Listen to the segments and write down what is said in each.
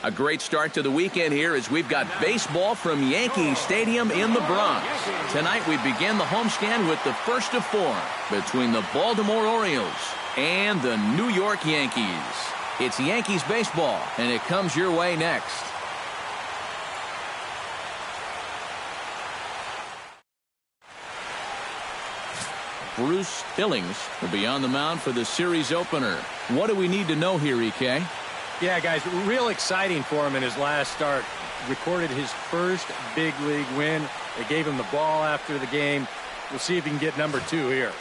A great start to the weekend here as we've got baseball from Yankee Stadium in the Bronx. Tonight we begin the homestand with the first of four between the Baltimore Orioles and the New York Yankees. It's Yankees baseball, and it comes your way next. Bruce Billings will be on the mound for the series opener. What do we need to know here, EK? Yeah, guys, real exciting for him in his last start. Recorded his first big league win. They gave him the ball after the game. We'll see if he can get number 2 here.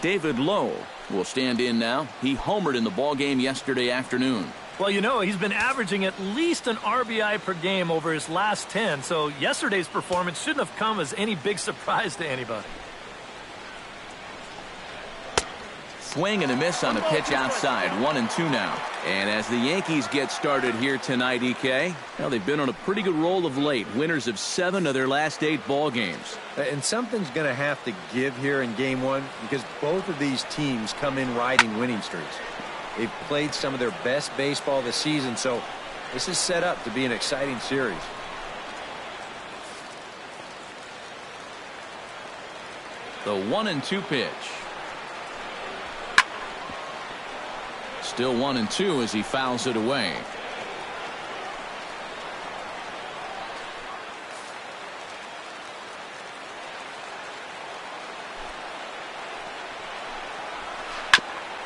David Lowe will stand in now. He homered in the ballgame yesterday afternoon. Well, you know, he's been averaging at least an RBI per game over his last 10, so yesterday's performance shouldn't have come as any big surprise to anybody. Swing and a miss on a pitch outside. 1-2 now. And as the Yankees get started here tonight, EK, well, they've been on a pretty good roll of late. Winners of 7 of their last 8 ball games. And something's going to have to give here in game 1 because both of these teams come in riding winning streaks. They've played some of their best baseball this season, so this is set up to be an exciting series. The 1-2 pitch. Still 1-2 as he fouls it away.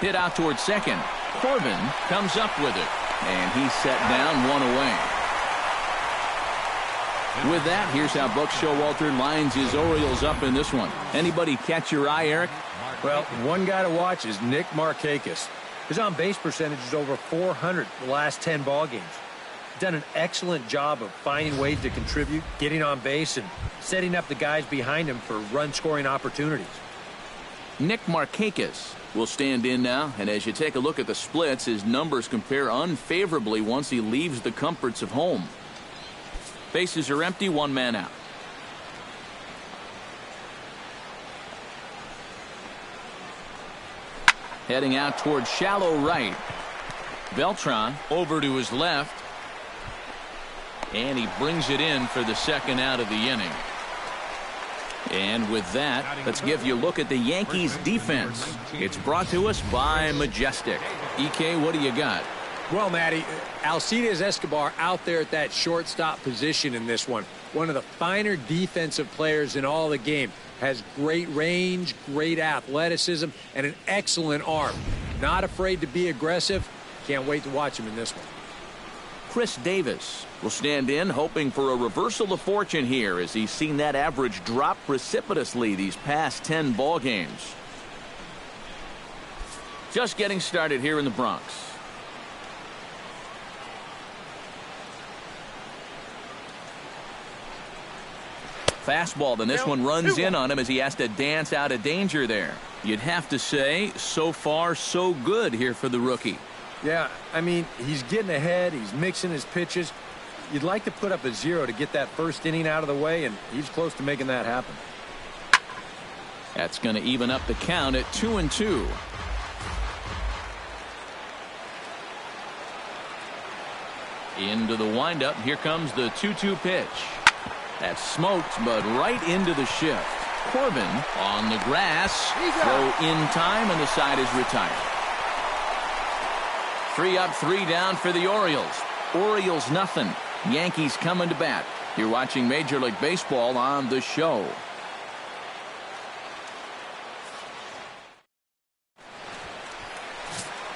Hit out towards second. Corbin comes up with it, and he's set down, 1 away. With that, here's how Buck Showalter lines his Orioles up in this one. Anybody catch your eye, Eric? Well, one guy to watch is Nick Markakis. His on-base percentage is over 400 the last 10 ball games. Done an excellent job of finding ways to contribute, getting on base, and setting up the guys behind him for run-scoring opportunities. Nick Markakis will stand in now, and as you take a look at the splits, his numbers compare unfavorably once he leaves the comforts of home. Bases are empty, 1 man out. Heading out towards shallow right. Beltran over to his left. And he brings it in for the second out of the inning. And with that, let's give you a look at the Yankees defense. It's brought to us by Majestic. EK, what do you got? Well, Matty, Alcides Escobar out there at that shortstop position in this one. One of the finer defensive players in all the game. Has great range, great athleticism, and an excellent arm. Not afraid to be aggressive. Can't wait to watch him in this one. Chris Davis will stand in, hoping for a reversal of fortune here as he's seen that average drop precipitously these past 10 ball games. Just getting started here in the Bronx. Fastball, then this one runs in on him as he has to dance out of danger there. You'd have to say, so far, so good here for the rookie. Yeah, I mean, he's getting ahead. He's mixing his pitches. You'd like to put up a 0 to get that first inning out of the way, and he's close to making that happen. That's going to even up the count at 2-2. Into the windup. Here comes the 2-2 pitch. That's smoked, but right into the shift. Corbin on the grass. Throw in time, and the side is retired. 3 up, 3 down for the Orioles. Orioles nothing. Yankees coming to bat. You're watching Major League Baseball on The Show.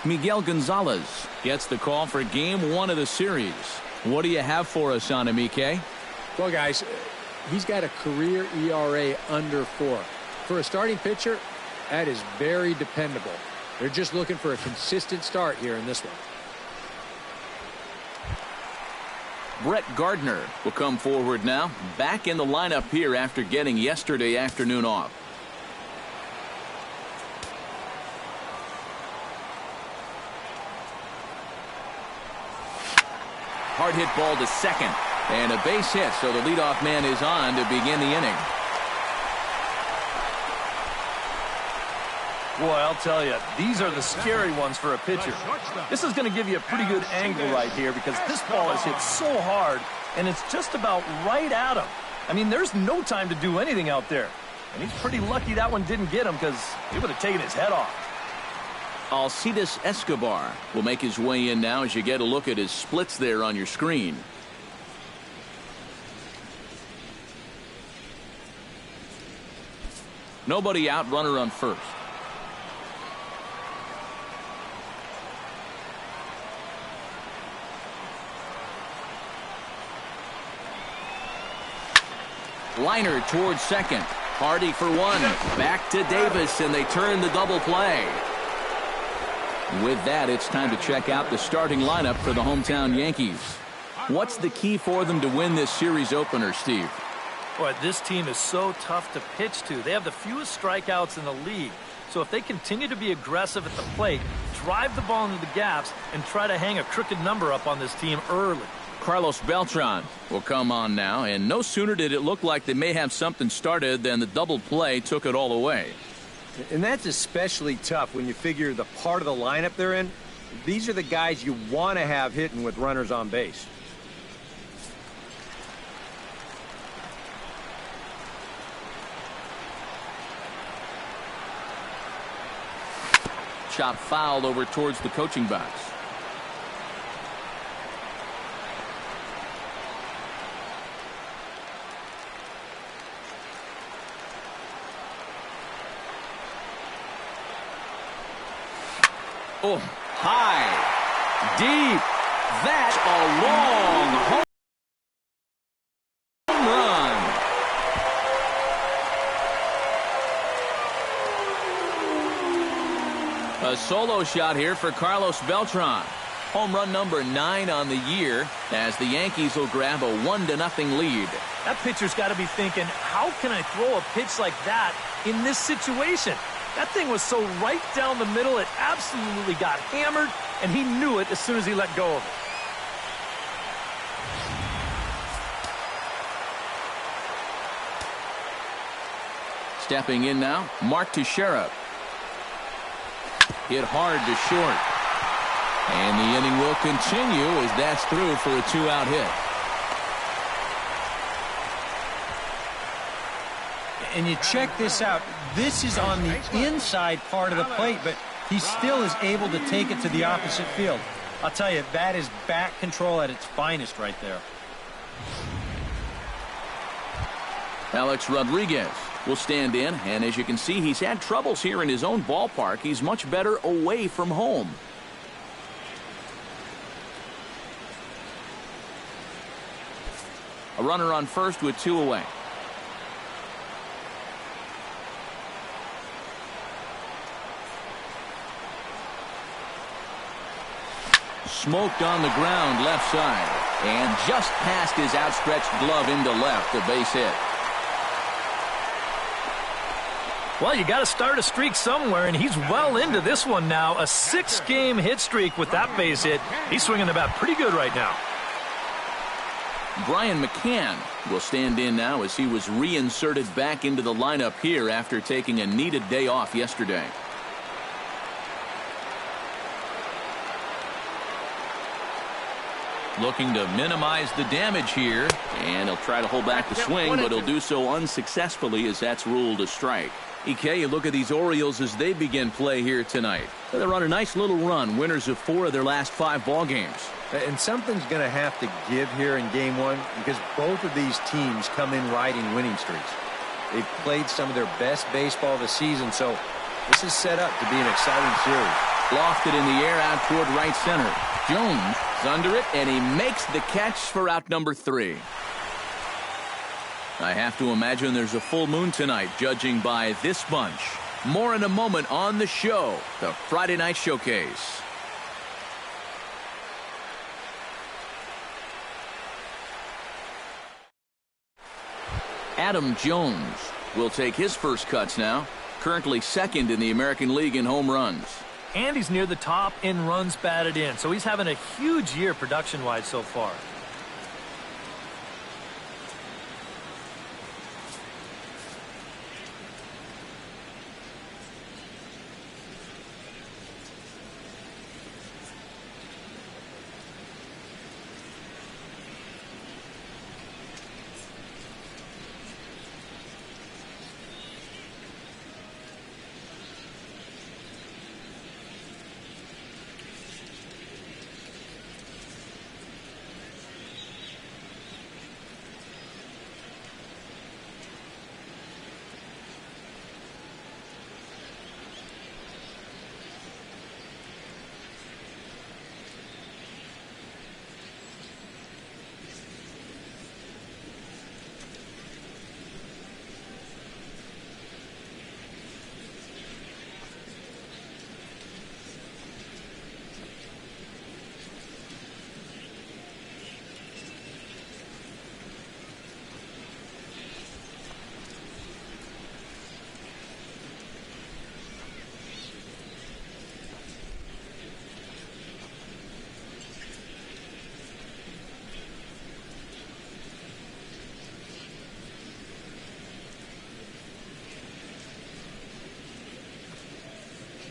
Miguel Gonzalez gets the call for game 1 of the series. What do you have for us on him, EK? Well, guys, he's got a career ERA under 4. For a starting pitcher, that is very dependable. They're just looking for a consistent start here in this one. Brett Gardner will come forward now. Back in the lineup here after getting yesterday afternoon off. Hard hit ball to second. And a base hit, so the leadoff man is on to begin the inning. Boy, I'll tell you, these are the scary ones for a pitcher. This is going to give you a pretty good angle right here because this ball is hit so hard, and it's just about right at him. I mean, there's no time to do anything out there. And he's pretty lucky that one didn't get him because he would have taken his head off. Alcides Escobar will make his way in now as you get a look at his splits there on your screen. Nobody out, runner on first. Liner towards second. Hardy for one. Back to Davis, and they turn the double play. With that, it's time to check out the starting lineup for the hometown Yankees. What's the key for them to win this series opener, Steve? Boy, this team is so tough to pitch to. They have the fewest strikeouts in the league. So if they continue to be aggressive at the plate, drive the ball into the gaps, and try to hang a crooked number up on this team early. Carlos Beltran will come on now, and no sooner did it look like they may have something started than the double play took it all away. And that's especially tough when you figure the part of the lineup they're in. These are the guys you want to have hitting with runners on base. Chop fouled over towards the coaching box. Oh, high, deep. That's a long home run. A solo shot here for Carlos Beltran. Home run number 9 on the year as the Yankees will grab a 1-0 lead. That pitcher's got to be thinking, how can I throw a pitch like that in this situation? That thing was so right down the middle, it absolutely got hammered, and he knew it as soon as he let go of it. Stepping in now, Mark Teixeira. Hit hard to short. And the inning will continue as that's through for a 2-out hit. And you check this out. This is on the inside part of the plate, but he still is able to take it to the opposite field. I'll tell you, that is bat control at its finest right there. Alex Rodriguez will stand in, and as you can see, he's had troubles here in his own ballpark. He's much better away from home. A runner on first with 2 away. Smoked on the ground left side, and just past his outstretched glove into left, a base hit. Well, you got to start a streak somewhere, and he's well into this one now. A 6-game hit streak with that base hit. He's swinging the bat pretty good right now. Brian McCann will stand in now as he was reinserted back into the lineup here after taking a needed day off yesterday. Looking to minimize the damage here, and he'll try to hold back the swing, but he'll do so unsuccessfully as that's ruled a strike. EK, you look at these Orioles as they begin play here tonight. They're on a nice little run, winners of 4 of their last 5 ball games. And something's going to have to give here in game 1 because both of these teams come in riding winning streaks. They've played some of their best baseball this season, so this is set up to be an exciting series. Lofted in the air out toward right center. Jones is under it, and he makes the catch for out number 3. I have to imagine there's a full moon tonight, judging by this bunch. More in a moment on the show, the Friday Night Showcase. Adam Jones will take his first cuts now, currently second in the American League in home runs. And he's near the top in runs batted in, so he's having a huge year production-wise so far.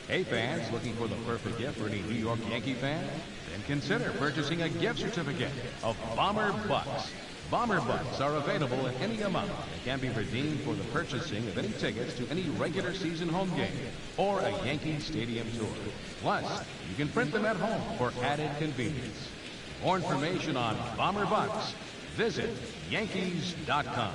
Hey fans, looking for the perfect gift for any New York Yankee fan? Then consider purchasing a gift certificate of Bomber Bucks. Bomber Bucks are available in any amount and can be redeemed for the purchasing of any tickets to any regular season home game or a Yankee Stadium tour. Plus, you can print them at home for added convenience. For more information on Bomber Bucks, visit Yankees.com.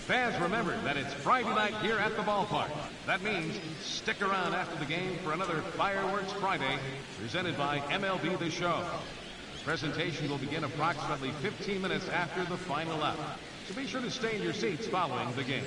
Fans, remember that it's Friday night here at the ballpark. That means stick around after the game for another Fireworks Friday presented by MLB The Show. The presentation will begin approximately 15 minutes after the final out, so be sure to stay in your seats following the game.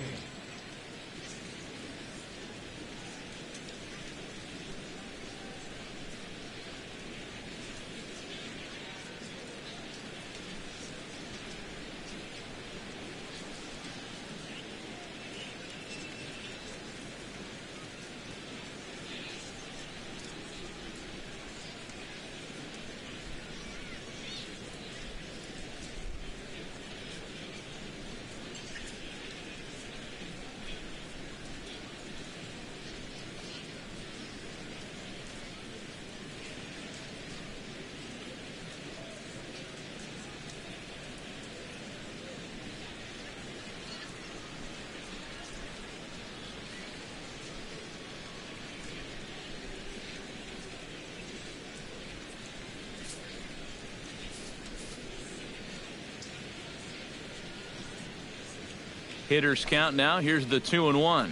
Hitters count now. Here's the 2-1.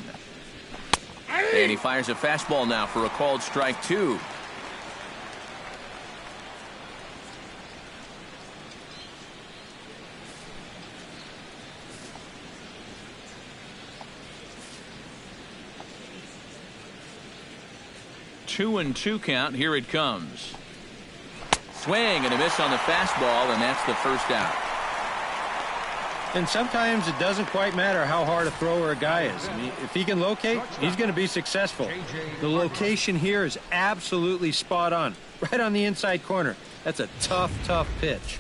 And he fires a fastball now for a called strike 2. Two and two count. Here it comes. Swing and a miss on the fastball, and that's the first out. And sometimes it doesn't quite matter how hard a thrower a guy is. If he can locate, he's going to be successful. The location here is absolutely spot on. Right on the inside corner. That's a tough, tough pitch.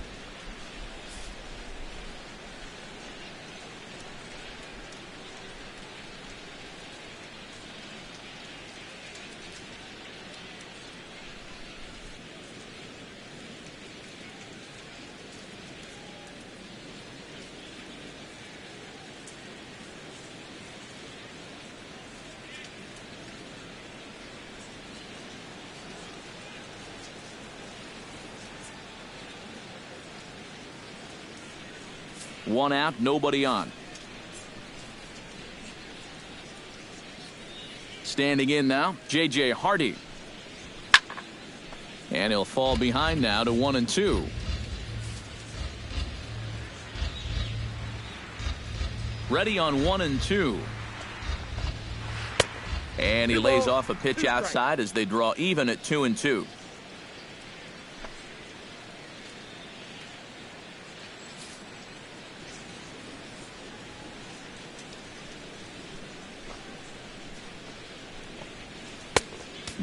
One out, nobody on. Standing in now, J.J. Hardy. And he'll fall behind now to 1-2. Ready on 1-2. And he lays off a pitch outside as they draw even at 2-2.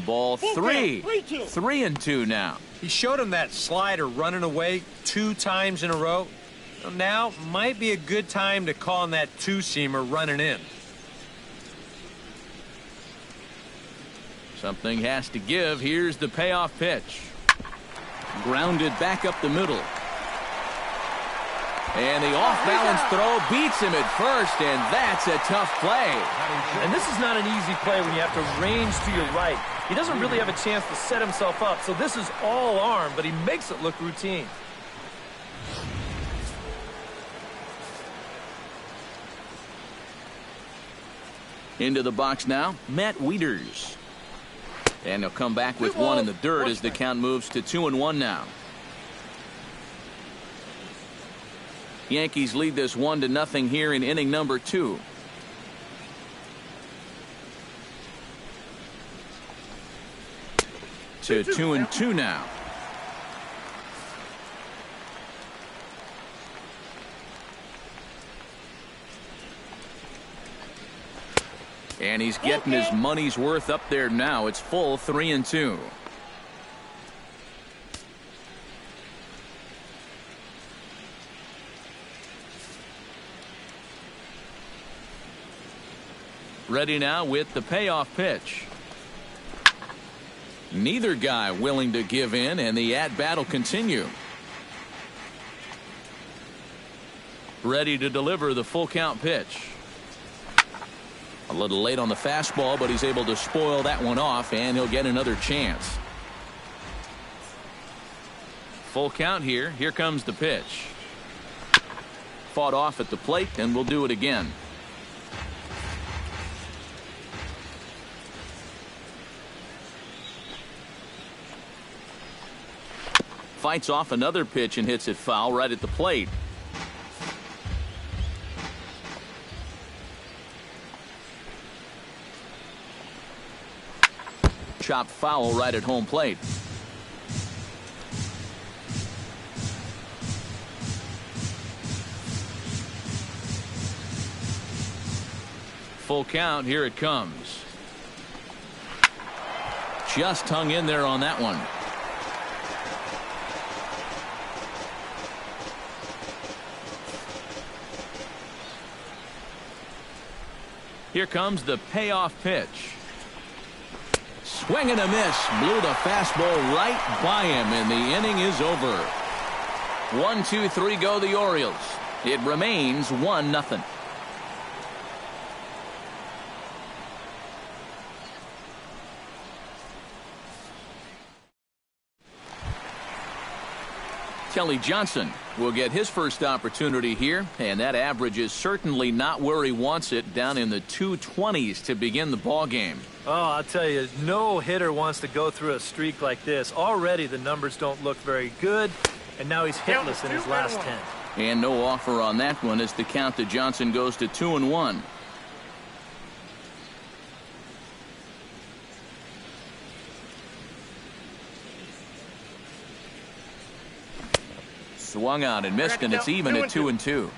Ball 3. 3-2 now. He showed him that slider running away 2 times in a row. Now might be a good time to call on that two-seamer running in. Something has to give. Here's the payoff pitch. Grounded back up the middle. And the off-balance throw beats him at first, and that's a tough play. And this is not an easy play when you have to range to your right. He doesn't really have a chance to set himself up, so this is all arm, but he makes it look routine. Into the box now, Matt Wieters. And he'll come back with one in the dirt as the count moves to 2-1 now. Yankees lead this 1-0 here in inning number 2. To 2-2 now. And he's getting his money's worth up there now. It's full 3-2. Ready now with the payoff pitch. Neither guy willing to give in, and the at-bat will continue. Ready to deliver the full count pitch. A little late on the fastball, but he's able to spoil that one off, and he'll get another chance. Full count here. Here comes the pitch. Fought off at the plate, and we'll do it again. Fights off another pitch and hits it foul right at the plate. Chopped foul right at home plate. Full count. Here it comes. Just hung in there on that one. Here comes the payoff pitch. Swing and a miss. Blew the fastball right by him, and the inning is over. 1, 2, 3 go the Orioles. It remains 1-0. Kelly Johnson will get his first opportunity here, and that average is certainly not where he wants it, down in the 220s to begin the ball game. Oh, I'll tell you, no hitter wants to go through a streak like this. Already the numbers don't look very good, and now he's hitless in his last 10. And no offer on that one as the count to Johnson goes to 2-1. Swung out and missed, and it's even at 2-2.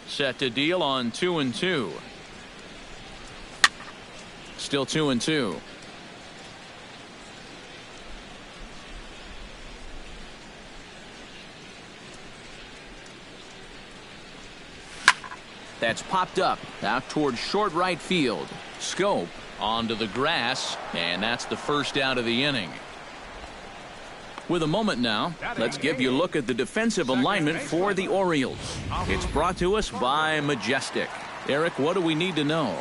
Set to deal on 2-2. Still 2-2. That's popped up out towards short right field. Scope onto the grass, and that's the first out of the inning. With a moment now, let's give you a look at the defensive alignment for the Orioles. It's brought to us by Majestic. Eric, what do we need to know?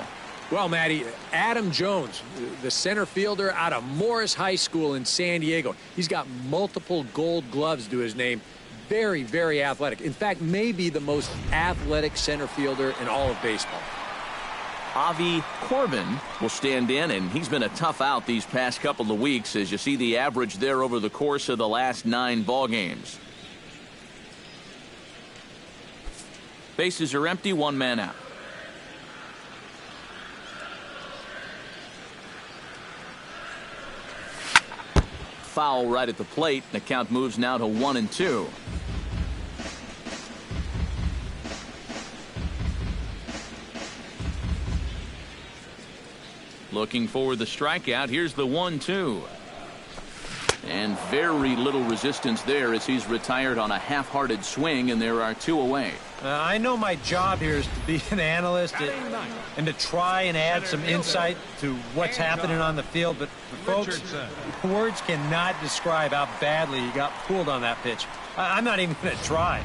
Well, Matty, Adam Jones, the center fielder out of Morris High School in San Diego. He's got multiple gold gloves to his name. Very, very athletic. In fact, maybe the most athletic center fielder in all of baseball. Avi Corbin will stand in, and he's been a tough out these past couple of weeks, as you see the average there over the course of the last 9 ball games. Bases are empty, 1 man out. Foul right at the plate. The count moves now to 1-2. Looking for the strikeout. Here's the 1-2. And very little resistance there as he's retired on a half-hearted swing, and there are 2 away. I know my job here is to be an analyst and to try and add some insight to what's happening on the field, but folks, words cannot describe how badly he got pulled on that pitch. I'm not even going to try.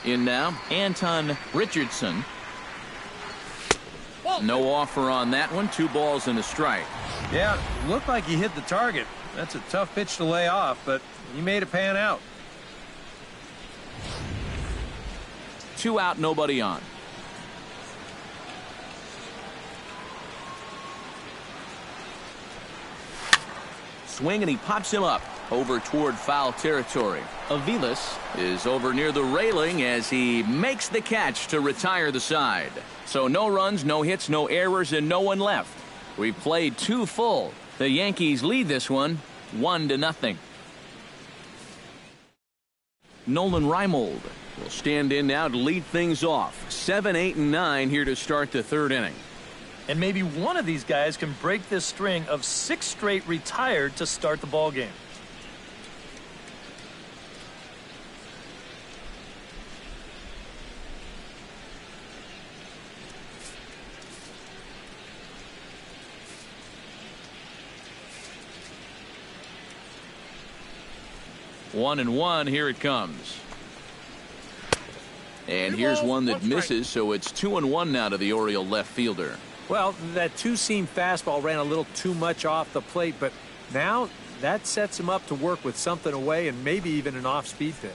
In now, Anton Richardson. No offer on that one. 2 balls and a strike. Yeah, looked like he hit the target. That's a tough pitch to lay off, but he made it pan out. 2 out, nobody on. Swing, and he pops him up over toward foul territory. Aviles is over near the railing as he makes the catch to retire the side. So no runs, no hits, no errors, and no one left. We've played 2 full. The Yankees lead this one 1-0. Nolan Reimold will stand in now to lead things off. 7, 8, and 9 here to start the 3rd inning. And maybe one of these guys can break this string of 6 straight retired to start the ball game. One and one, here it comes. And here's one that misses, so it's 2-1 now to the Oriole left fielder. Well, that 2-seam fastball ran a little too much off the plate, but now that sets him up to work with something away and maybe even an off-speed pitch.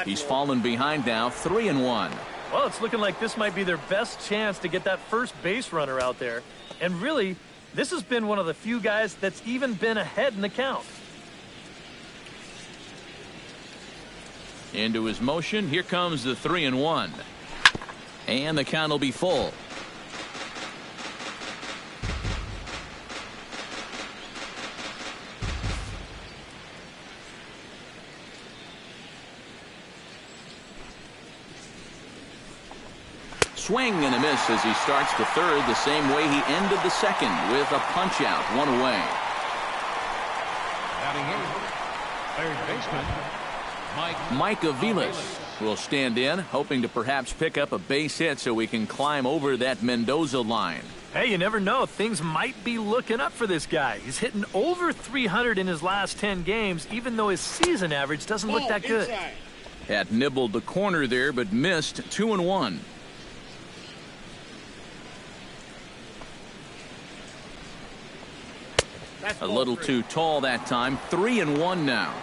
He's fallen behind now, 3-1. Well, it's looking like this might be their best chance to get that first base runner out there. And really, this has been one of the few guys that's even been ahead in the count. Into his motion. Here comes the 3-1. And the count will be full. Swing and a miss as he starts the 3rd the same way he ended the 2nd with a punch out, 1 away. Batting 8th, 3rd baseman Mike Aviles will stand in, hoping to perhaps pick up a base hit so we can climb over that Mendoza line. Hey, you never know. Things might be looking up for this guy. He's hitting over 300 in his last 10 games, even though his season average doesn't look that good. Had nibbled the corner there, but missed. 2-1. A little too tall that time. 3-1 now.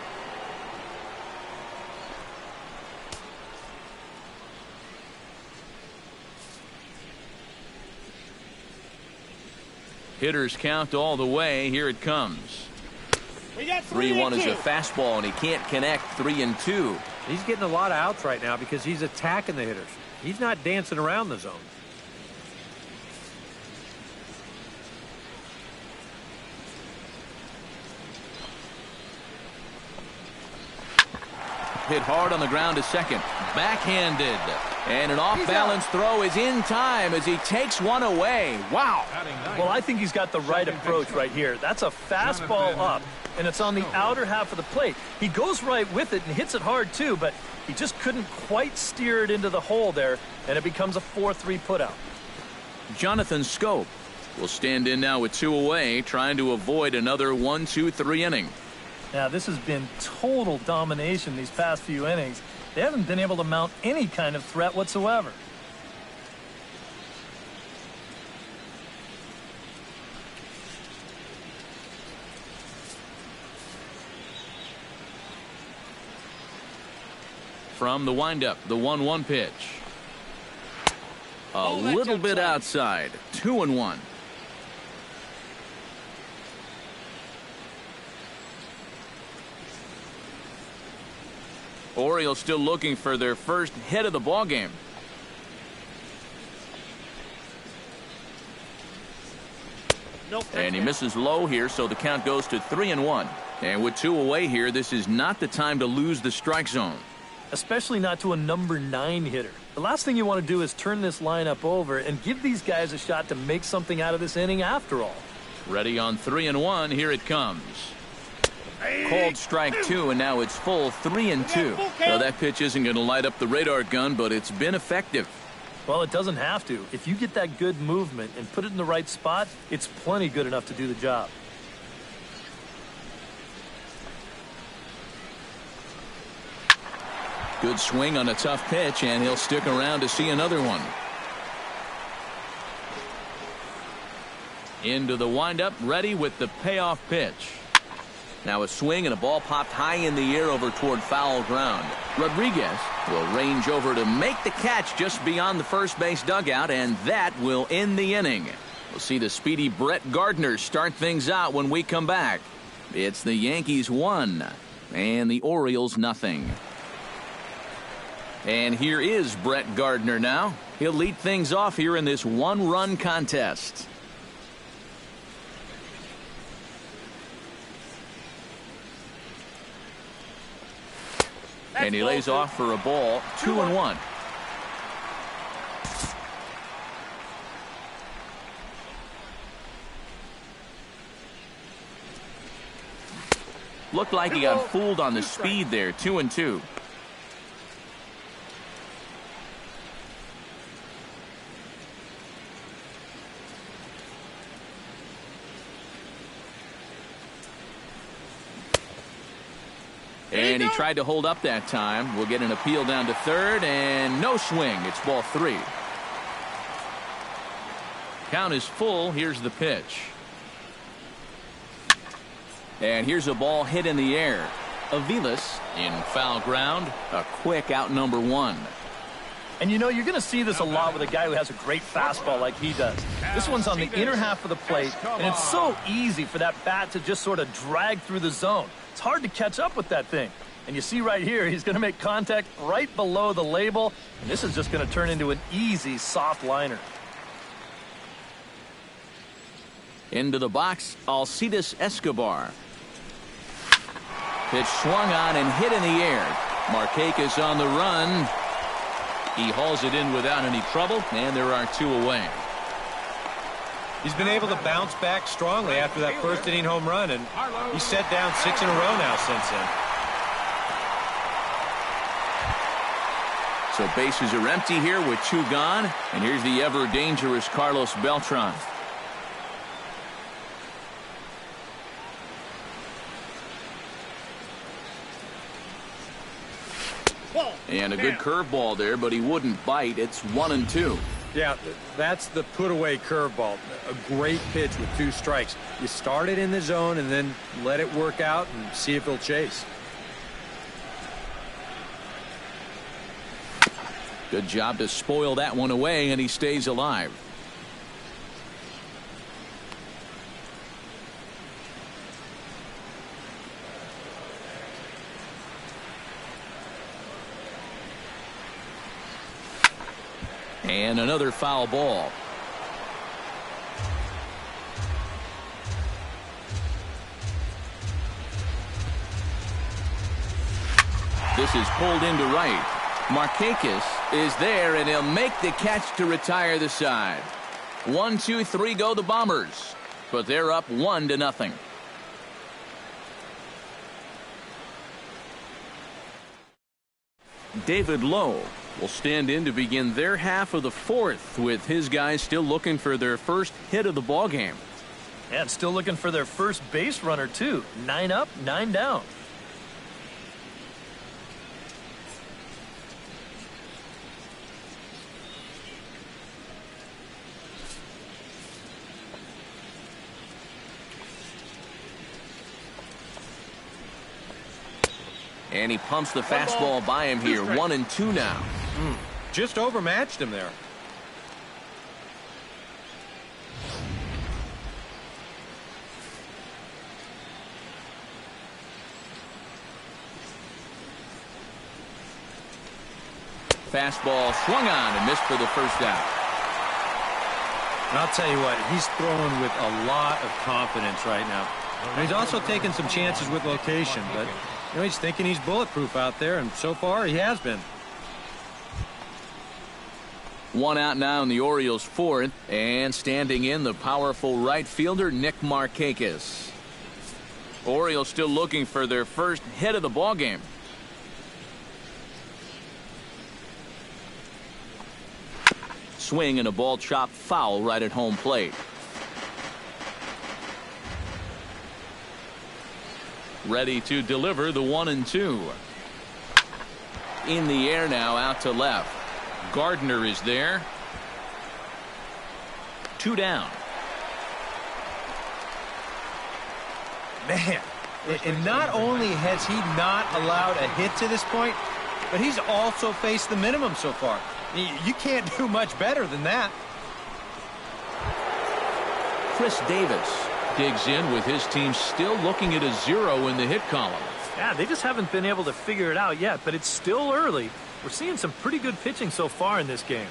Hitters count all the way. Here it comes. 3-1 is a fastball, and he can't connect. 3-2. He's getting a lot of outs right now because he's attacking the hitters. He's not dancing around the zone. Hit hard on the ground to second. Backhanded. And an off-balance throw is in time as he takes one away. Wow. Well, I think he's got the right approach right here. That's a fastball up, and it's on the outer half of the plate. He goes right with it and hits it hard, too, but he just couldn't quite steer it into the hole there, and it becomes a 4-3 putout. Jonathan Scope will stand in now with 2 away, trying to avoid another 1-2-3 inning. Now, this has been total domination these past few innings. They haven't been able to mount any kind of threat whatsoever. From the windup, the 1-1 pitch. A little bit outside. 2-1. Orioles still looking for their first hit of the ball game. And he misses low here, so the count goes to 3-1. And with 2 away here, this is not the time to lose the strike zone. especially not to a number 9 hitter. The last thing you want to do is turn this lineup over and give these guys a shot to make something out of this inning after all. Ready on 3-1. Here it comes. Called strike 2, and now it's full 3-2. So that pitch isn't going to light up the radar gun, but it's been effective. Well, it doesn't have to. If you get that good movement and put it in the right spot, it's plenty good enough to do the job. Good swing on a tough pitch, and he'll stick around to see another one. Into the windup, ready with the payoff pitch. Now a swing and a ball popped high in the air over toward foul ground. Rodriguez will range over to make the catch just beyond the first base dugout, and that will end the inning. We'll see the speedy Brett Gardner start things out when we come back. It's the Yankees 1 and the Orioles nothing. And here is Brett Gardner now. He'll lead things off here in this one-run contest. And he lays off for a ball, 2-1. Looked like he got fooled on the speed there, 2-2. And he tried to hold up that time. We'll get an appeal down to third, and no swing. It's ball 3. Count is full. Here's the pitch. And here's a ball hit in the air. Aviles in foul ground. A quick out number 1. And you know, you're going to see this a lot with a guy who has a great fastball like he does. This one's on the inner half of the plate, and it's so easy for that bat to just sort of drag through the zone. It's hard to catch up with that thing. And you see right here, he's going to make contact right below the label, and this is just going to turn into an easy, soft liner. Into the box, Alcides Escobar. Pitch swung on and hit in the air. Markakis on the run. He hauls it in without any trouble, and there are 2 away. He's been able to bounce back strongly after that first inning home run, and he's set down 6 in a row now since then. So bases are empty here with 2 gone, and here's the ever dangerous Carlos Beltran. And a good curveball there, but he wouldn't bite. It's 1-2. Yeah, that's the put-away curveball. A great pitch with 2 strikes. You start it in the zone and then let it work out and see if he'll chase. Good job to spoil that one away, and he stays alive. And another foul ball. This is pulled into right. Markakis is there, and he'll make the catch to retire the side. 1, 2, 3 go the Bombers, but they're up 1-0. David Lowe will stand in to begin their half of the 4th, with his guys still looking for their first hit of the ballgame. And still looking for their first base runner, too. 9 up, 9 down. And he pumps the fastball by him here. 1-2 now. Just overmatched him there. Fastball swung on and missed for the first out. And I'll tell you what, he's throwing with a lot of confidence right now. And he's also taking some chances with location, but You know, he's thinking he's bulletproof out there, and so far he has been. One out now in the Orioles' fourth, and standing in the powerful right fielder Nick Markakis. Orioles still looking for their first hit of the ball game. Swing and a ball chopped foul right at home plate. Ready to deliver the 1-2. In the air now, out to left. Gardner is there. 2 down. Man, and not only has he not allowed a hit to this point, but he's also faced the minimum so far. You can't do much better than that. Chris Davis digs in with his team still looking at a 0 in the hit column. Yeah, they just haven't been able to figure it out yet, but it's still early. We're seeing some pretty good pitching so far in this game.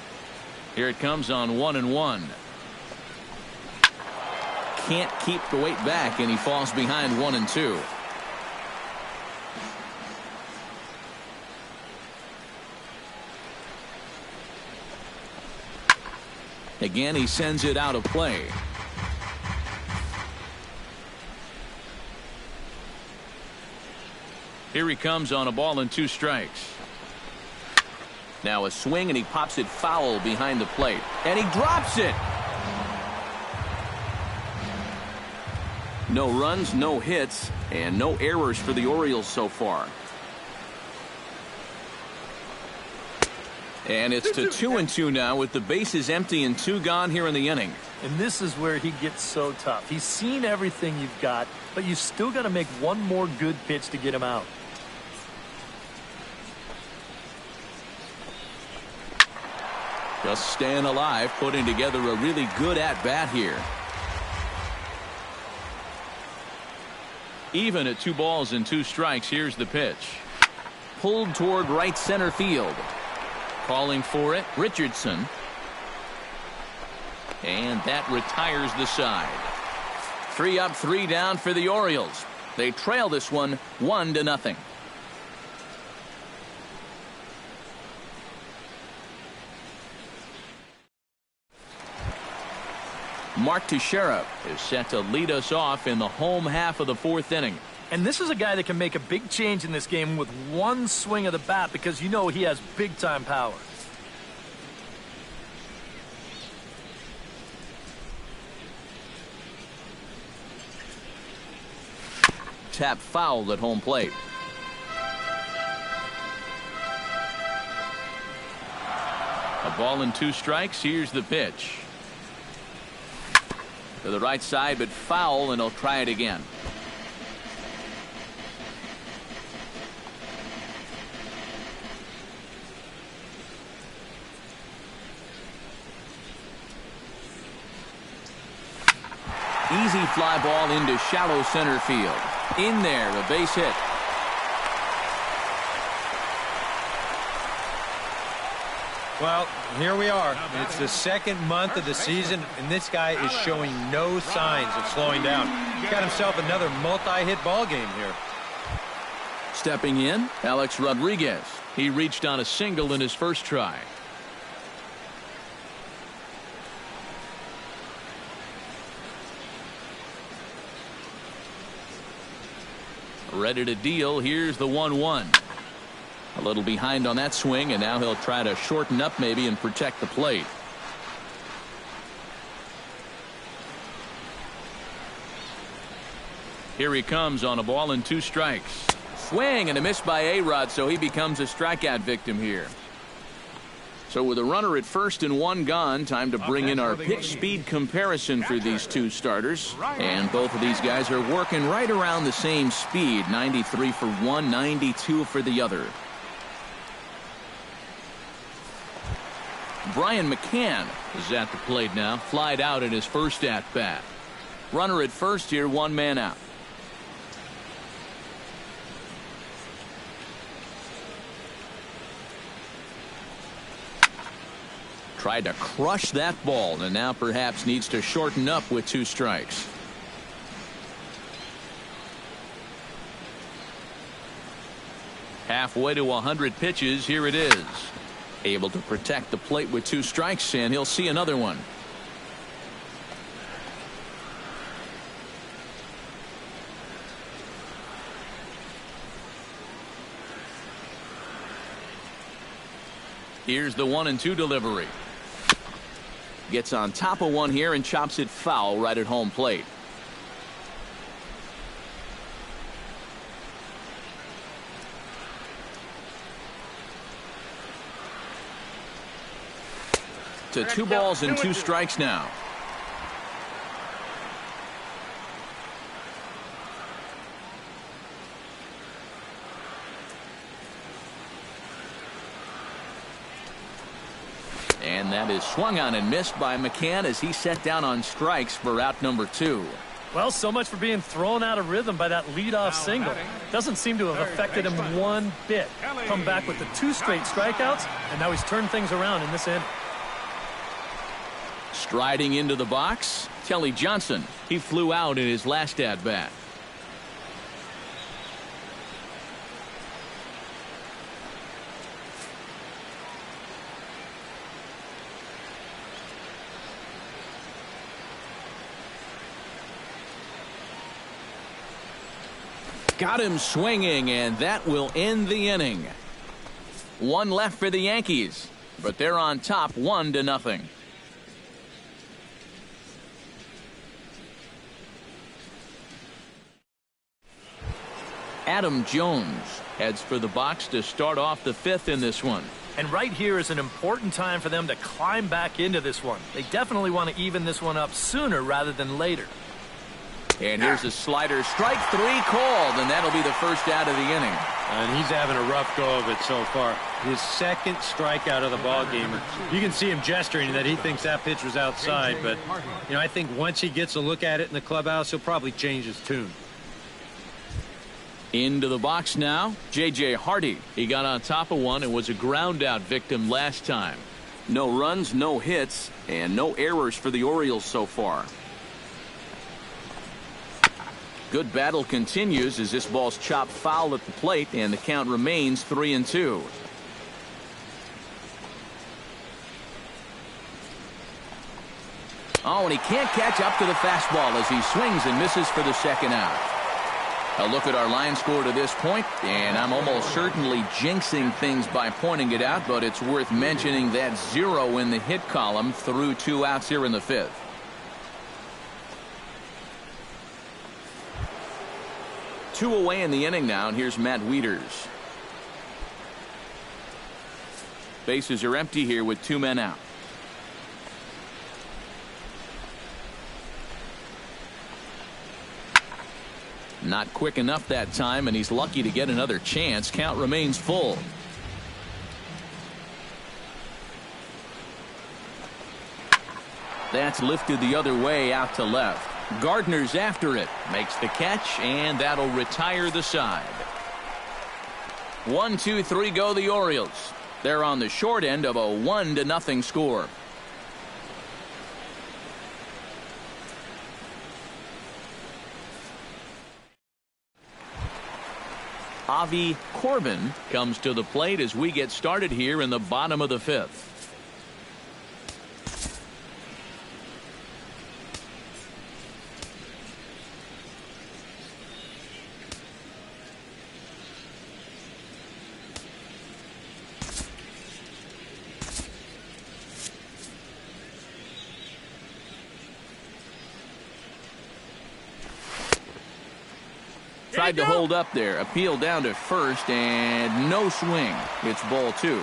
Here it comes on 1-1. Can't keep the weight back, and he falls behind 1-2. Again, he sends it out of play. Here he comes on a ball and 2 strikes. Now a swing, and he pops it foul behind the plate, and he drops it. No runs, no hits, and no errors for the Orioles so far. And it's to 2-2 now with the bases empty and 2 gone here in the inning. And this is where he gets so tough. He's seen everything you've got, but you still got to make one more good pitch to get him out. Just staying alive, putting together a really good at-bat here. Even at 2 balls and 2 strikes, here's the pitch. Pulled toward right center field. Calling for it, Richardson. And that retires the side. 3 up, 3 down for the Orioles. They trail this one 1-0. Mark Teixeira is set to lead us off in the home half of the 4th inning. And this is a guy that can make a big change in this game with one swing of the bat, because you know he has big-time power. Tap foul at home plate. A ball and 2 strikes. Here's the pitch. To the right side, but foul, and he'll try it again. Easy fly ball into shallow center field. In there, a base hit. Well, here we are. It's the 2nd month of the season, and this guy is showing no signs of slowing down. He's got himself another multi-hit ball game here. Stepping in, Alex Rodriguez. He reached on a single in his first try. Ready to deal. Here's the 1-1. A little behind on that swing, and now he'll try to shorten up maybe and protect the plate. Here he comes on a ball and 2 strikes. Swing and a miss by A-Rod, so he becomes a strikeout victim here. So with a runner at first and 1 gone, time to bring in our pitch speed comparison for these 2 starters. And both of these guys are working right around the same speed. 93 for one, 92 for the other. Brian McCann is at the plate now. Flied out in his first at-bat. Runner at first here, 1 man out. Tried to crush that ball, and now perhaps needs to shorten up with 2 strikes. Halfway to 100 pitches. Here it is. Able to protect the plate with 2 strikes, and he'll see another one. Here's the 1-2 delivery. Gets on top of one here and chops it foul right at home plate. To 2 balls and 2 strikes now. And that is swung on and missed by McCann as he set down on strikes for out number 2. Well, so much for being thrown out of rhythm by that leadoff single. Doesn't seem to have affected him one bit. Come back with the 2 straight strikeouts, and now he's turned things around in this inning. Striding into the box, Kelly Johnson. He flew out in his last at-bat. Got him swinging, and that will end the inning. 1 left for the Yankees, but they're on top 1-0. Adam Jones heads for the box to start off the 5th in this one. And right here is an important time for them to climb back into this one. They definitely want to even this one up sooner rather than later. And here's a slider, strike 3 called, and that'll be the first out of the inning. And he's having a rough go of it so far. His 2nd strikeout of the ball game. You can see him gesturing that he thinks that pitch was outside, but I think once he gets a look at it in the clubhouse, he'll probably change his tune. Into the box now, J.J. Hardy. He got on top of one and was a ground out victim last time. No runs, no hits, and no errors for the Orioles so far. Good battle continues as this ball's chopped foul at the plate, and the count remains 3-2. Oh, and he can't catch up to the fastball as he swings and misses for the 2nd out. A look at our line score to this point, and I'm almost certainly jinxing things by pointing it out, but it's worth mentioning that 0 in the hit column through 2 outs here in the 5th. Two away in the inning now, and here's Matt Wieters. Bases are empty here with 2 men out. Not quick enough that time, and he's lucky to get another chance. Count remains full. That's lifted the other way out to left. Gardner's after it, makes the catch, and that'll retire the side. 1, 2, 3 go the Orioles. They're on the short end of a 1-0 score. Avi Corbin comes to the plate as we get started here in the bottom of the 5th. Tried to hold up there. Appeal down to first, and no swing. It's ball 2.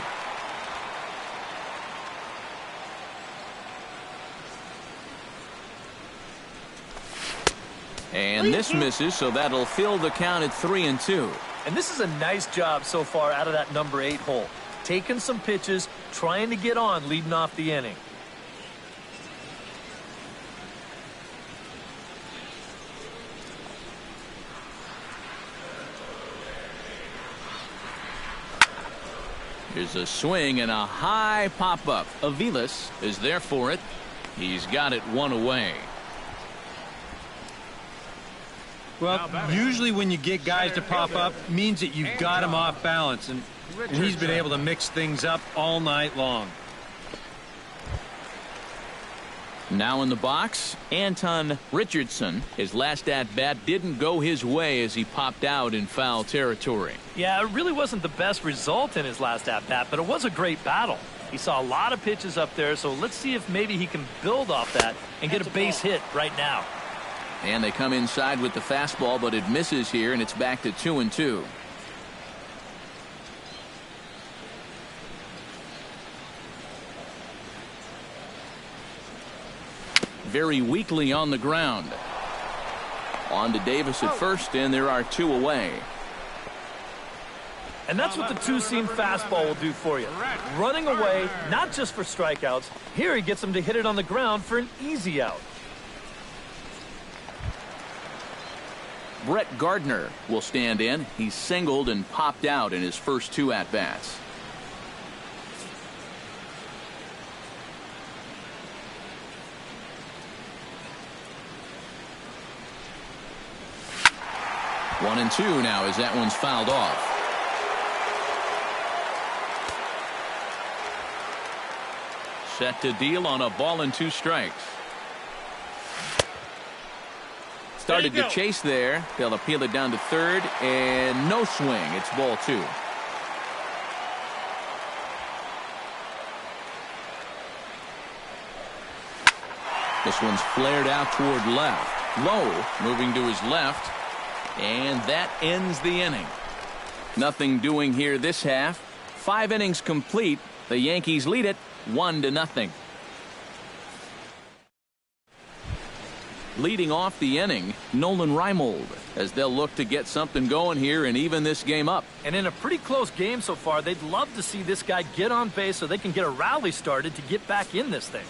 And this misses, so that'll fill the count at 3-2. And this is a nice job so far out of that number 8 hole. Taking some pitches, trying to get on, leading off the inning. Here's a swing and a high pop-up. Aviles is there for it. He's got it 1 away. Well, usually when you get guys to pop up, means that you've got them off balance, and he's been able to mix things up all night long. Now in the box, Anton Richardson. His last at-bat didn't go his way as he popped out in foul territory. Yeah, it really wasn't the best result in his last at-bat, but it was a great battle. He saw a lot of pitches up there, so let's see if maybe he can build off that and get a base hit right now. And they come inside with the fastball, but it misses here, and it's back to 2-2. Very weakly on the ground. On to Davis at first, and there are 2 away. And that's what the two-seam fastball will do for you. Running away, not just for strikeouts. Here he gets him to hit it on the ground for an easy out. Brett Gardner will stand in. He's singled and popped out in his first 2 at-bats. One and 2 now as that one's fouled off. Set to deal on a ball and 2 strikes. Started to chase there. They'll appeal it down to third, and no swing. It's ball 2. This one's flared out toward left. Low, moving to his left, and that ends the inning. Nothing doing here this half. 5 innings complete. The Yankees lead it 1-0. Leading off the inning, Nolan Reimold, as they'll look to get something going here and even this game up. And in a pretty close game so far, they'd love to see this guy get on base so they can get a rally started to get back in this thing.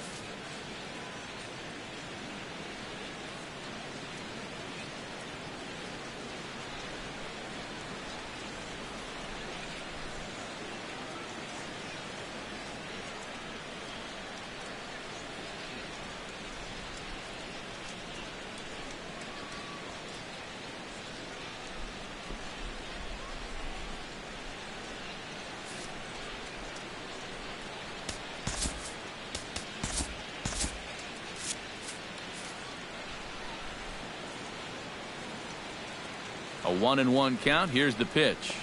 A 1-1 count. Here's the pitch.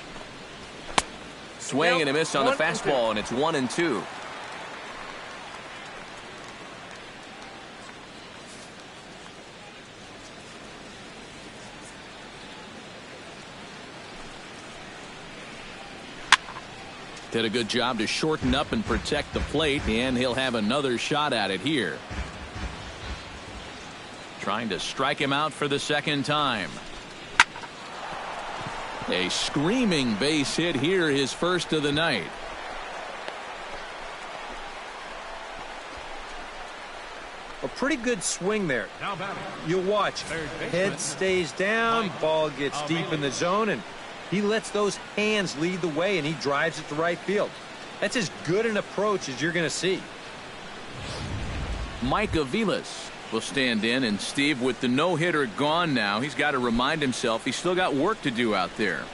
Swing and a miss on the fastball, and it's 1-2. Did a good job to shorten up and protect the plate, and he'll have another shot at it here. Trying to strike him out for the second time. A screaming base hit here, his first of the night. A pretty good swing there. You'll watch. Head stays down, ball gets deep in the zone, and he lets those hands lead the way, and he drives it to right field. That's as good an approach as you're going to see. Mike Aviles will stand in, and Steve, with the no-hitter gone now, he's got to remind himself he's still got work to do out there.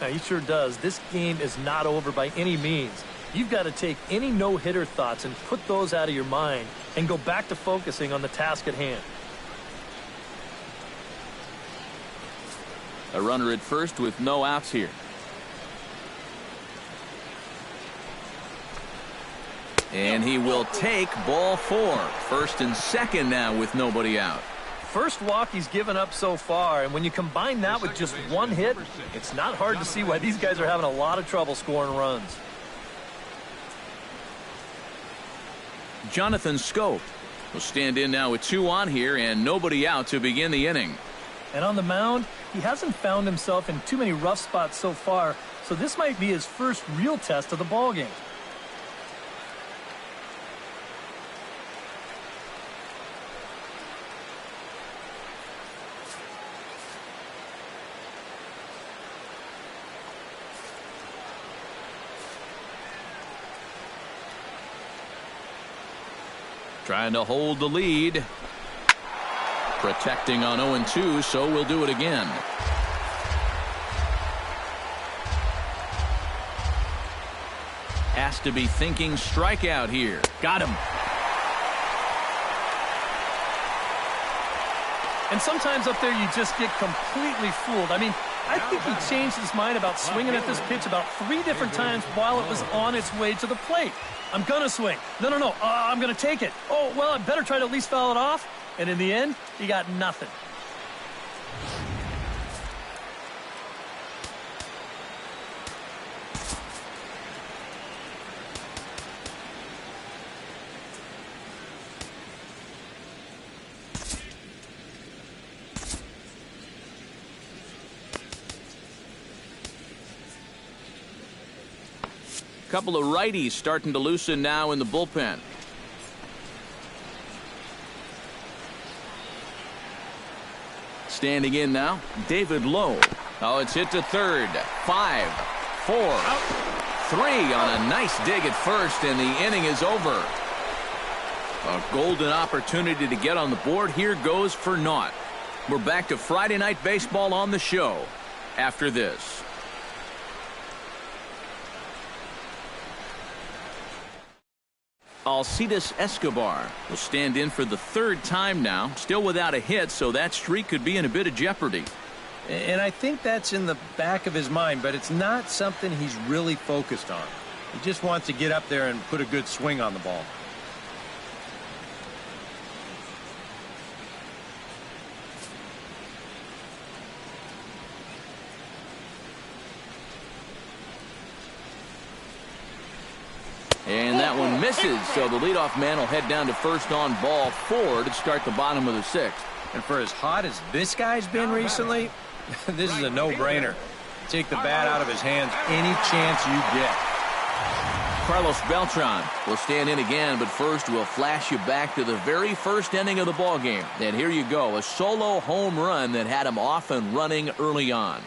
Yeah, he sure does. This game is not over by any means. You've got to take any no-hitter thoughts and put those out of your mind and go back to focusing on the task at hand. A runner at first with no outs here. And he will take ball 4. First and second now with nobody out. First walk he's given up so far, and when you combine that with just 1 hit, it's not hard to see why these guys are having a lot of trouble scoring runs. Jonathan Scope will stand in now with 2 on here and nobody out to begin the inning. And on the mound, he hasn't found himself in too many rough spots so far, so this might be his first real test of the ballgame. Trying to hold the lead. Protecting on 0-2, so we'll do it again. Has to be thinking strikeout here. Got him. And sometimes up there you just get completely fooled. I mean, I think he changed his mind about swinging at this pitch about 3 different times while it was on its way to the plate. I'm going to swing. No. I'm going to take it. Oh, well, I better try to at least foul it off. And in the end, he got nothing. Couple of righties starting to loosen now in the bullpen. Standing in now, David Lowe. Oh, it's hit to third. 5, 4, 3 on a nice dig at first, and the inning is over. A golden opportunity to get on the board here goes for naught. We're back to Friday Night Baseball on the show after this. Alcides Escobar will stand in for the 3rd time now, still without a hit, so that streak could be in a bit of jeopardy. And I think that's in the back of his mind, but it's not something he's really focused on. He just wants to get up there and put a good swing on the ball. And that one misses, so the leadoff man will head down to first on ball 4 to start the bottom of the 6th. And for as hot as this guy's been recently, this is a no-brainer. Take the bat out of his hands any chance you get. Carlos Beltran will stand in again, but first we'll flash you back to the very first inning of the ballgame. And here you go, a solo home run that had him off and running early on.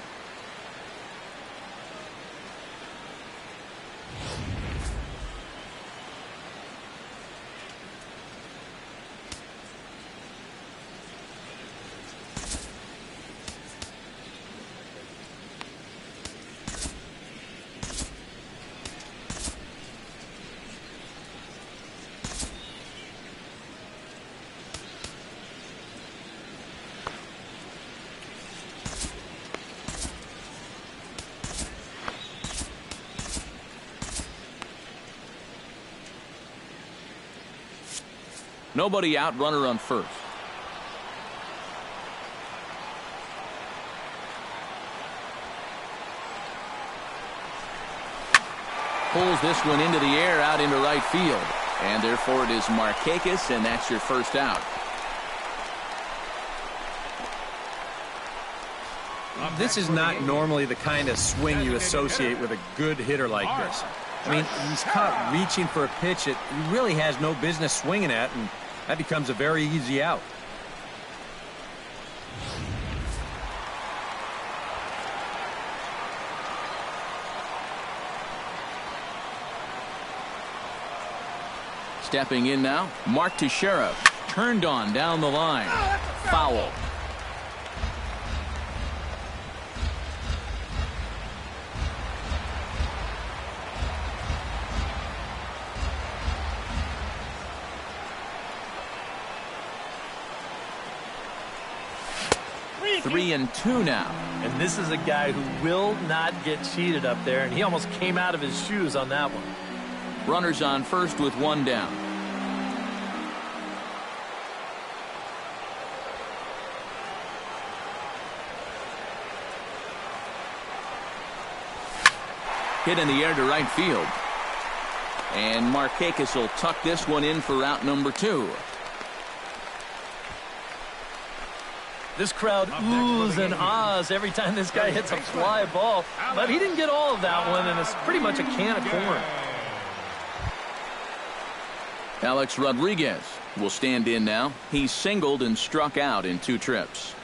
Nobody out, runner on first. Pulls this one into the air out into right field. And therefore it is Markakis, and that's your first out. This is not normally the kind of swing you associate with a good hitter like this. I mean, he's caught reaching for a pitch that he really has no business swinging at, and that becomes a very easy out. Stepping in now, Mark Teixeira. Turned on down the line. Foul. Three and two now. And this is a guy who will not get cheated up there, and he almost came out of his shoes on that one. Runners on first with one down. Hit in the air to right field. And Markakis will tuck this one in for out number 2. This crowd oohs and ahs every time this guy hits a fly ball. But he didn't get all of that one, and it's pretty much a can of corn. Alex Rodriguez will stand in now. He's singled and struck out in 2 trips.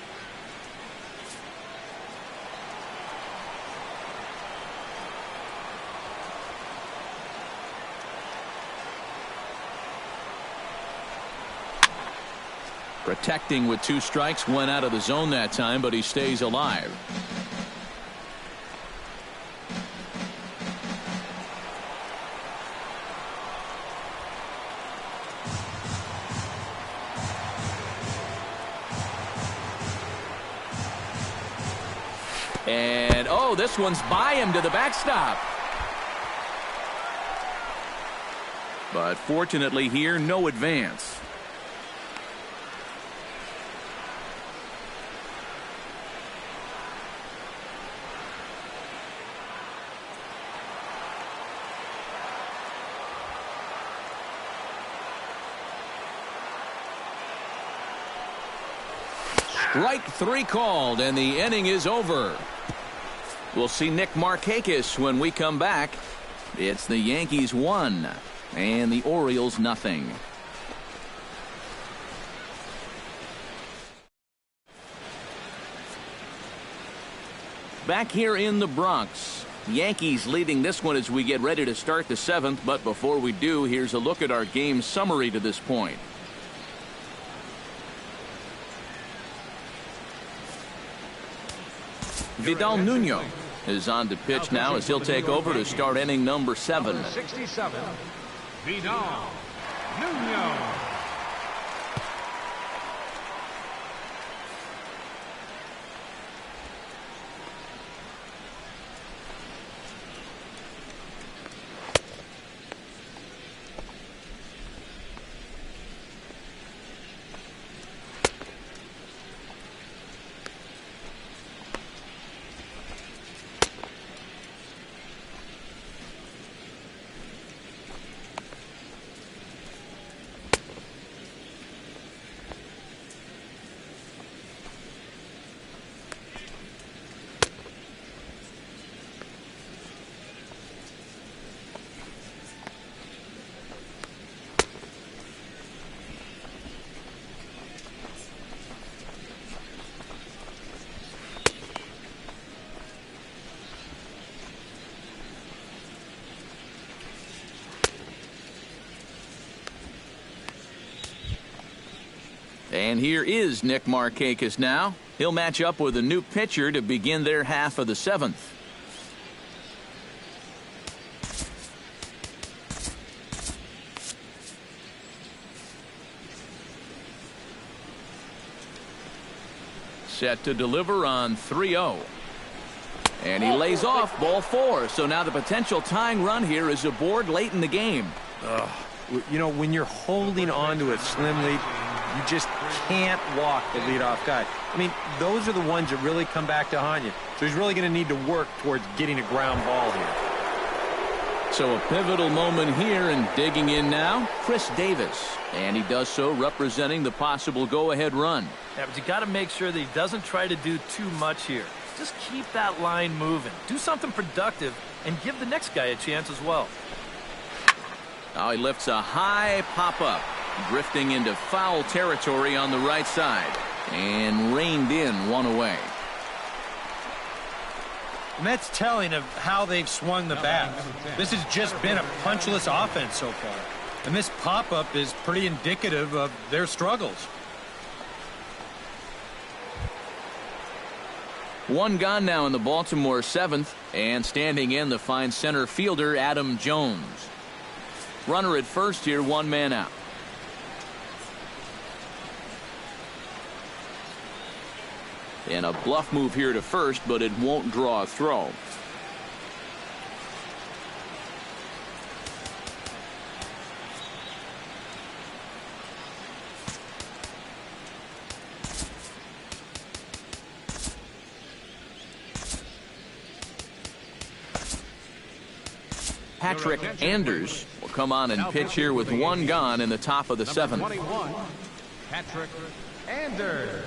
Protecting with 2 strikes, went out of the zone that time, but he stays alive. And, oh, this one's by him to the backstop. But fortunately here, no advance. Strike 3 called, and the inning is over. We'll see Nick Markakis when we come back. It's the Yankees 1 and the Orioles nothing. Back here in the Bronx, Yankees leading this one as we get ready to start the 7th. But before we do, here's a look at our game summary to this point. Vidal Nuno is on to pitch now as he'll take over to start inning number 7. 67, Vidal Nuno. And here is Nick Markakis now. He'll match up with a new pitcher to begin their half of the 7th. Set to deliver on 3-0. And he lays off ball 4. So now the potential tying run here is aboard late in the game. You know, when you're holding on to a slim lead, you just can't walk the leadoff guy. I mean, those are the ones that really come back to haunt you. So he's really going to need to work towards getting a ground ball here. So a pivotal moment here, and digging in now, Chris Davis. And he does so representing the possible go-ahead run. Yeah, but you got to make sure that he doesn't try to do too much here. Just keep that line moving. Do something productive and give the next guy a chance as well. Now he lifts a high pop-up, drifting into foul territory on the right side, and reined in 1 away. And that's telling of how they've swung the bat. This has just been a punchless offense so far. And this pop-up is pretty indicative of their struggles. 1 gone now in the Baltimore 7th, and standing in the fine center fielder Adam Jones. Runner at first here, 1 man out. And a bluff move here to first, but it won't draw a throw. Patrick Anders will come on and pitch here with 1 gone in the top of the 7th. 21, Patrick Anders.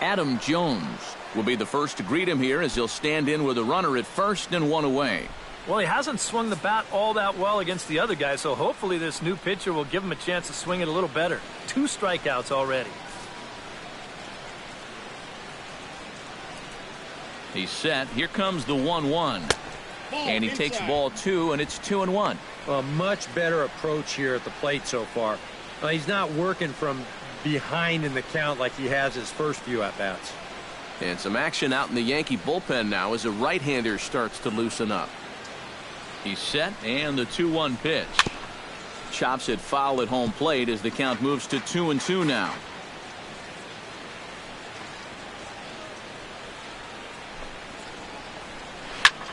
Adam Jones will be the first to greet him here as he'll stand in with a runner at first and 1 away. Well, he hasn't swung the bat all that well against the other guys, so hopefully this new pitcher will give him a chance to swing it a little better. 2 strikeouts already. He's set. Here comes the 1-1. And he takes ball 2, and it's 2-1. A much better approach here at the plate so far. He's not working from behind in the count like he has his first few at-bats. And some action out in the Yankee bullpen now as a right-hander starts to loosen up. He's set, and the 2-1 pitch. Chops it foul at home plate as the count moves to 2-2 now.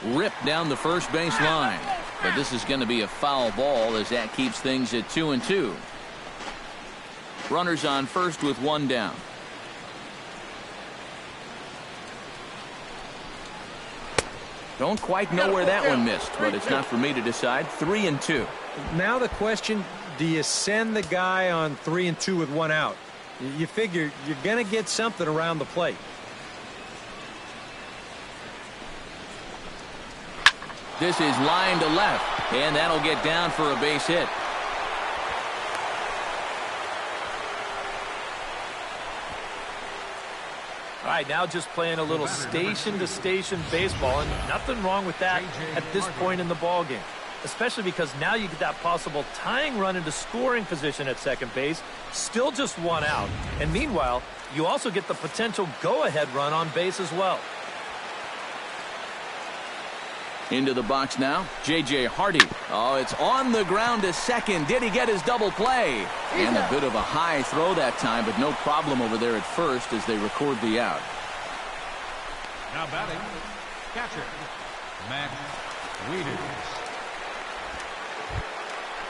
Ripped down the first base line. But this is going to be a foul ball as that keeps things at 2-2. Runners on first with 1 down. Don't quite know where that one missed, but it's not for me to decide. 3-2. Now the question, do you send the guy on 3-2 with 1 out? You figure you're going to get something around the plate. This is line to left, and that'll get down for a base hit. All right, now just playing a little station-to-station baseball, and nothing wrong with that at this point in the ball game, especially because now you get that possible tying run into scoring position at second base, still just 1 out, and meanwhile, you also get the potential go-ahead run on base as well. Into the box now, J.J. Hardy. Oh, it's on the ground to second. Did he get his double play? And a bit of a high throw that time, but no problem over there at first as they record the out. Now batting, catcher, Matt Wieters.